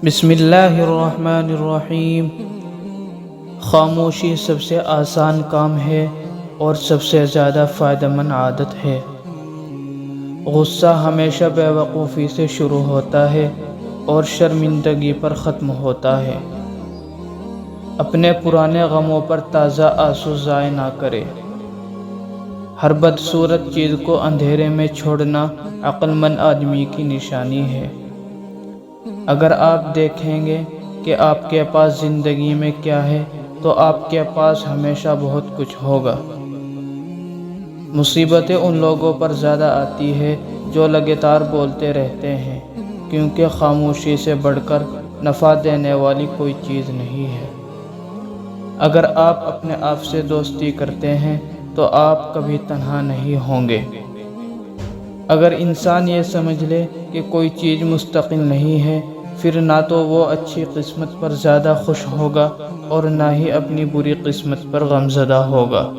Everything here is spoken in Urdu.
بسم اللہ الرحمن الرحیم۔ خاموشی سب سے آسان کام ہے اور سب سے زیادہ فائدہ مند عادت ہے۔ غصہ ہمیشہ بے وقوفی سے شروع ہوتا ہے اور شرمندگی پر ختم ہوتا ہے۔ اپنے پرانے غموں پر تازہ آنسو ضائع نہ کرے۔ ہر بدصورت چیز کو اندھیرے میں چھوڑنا عقل مند آدمی کی نشانی ہے۔ اگر آپ دیکھیں گے کہ آپ کے پاس زندگی میں کیا ہے تو آپ کے پاس ہمیشہ بہت کچھ ہوگا۔ مصیبتیں ان لوگوں پر زیادہ آتی ہے جو لگاتار بولتے رہتے ہیں، کیونکہ خاموشی سے بڑھ کر نفع دینے والی کوئی چیز نہیں ہے۔ اگر آپ اپنے آپ سے دوستی کرتے ہیں تو آپ کبھی تنہا نہیں ہوں گے۔ اگر انسان یہ سمجھ لے کہ کوئی چیز مستقل نہیں ہے، پھر نہ تو وہ اچھی قسمت پر زیادہ خوش ہوگا اور نہ ہی اپنی بری قسمت پر غمزدہ ہوگا۔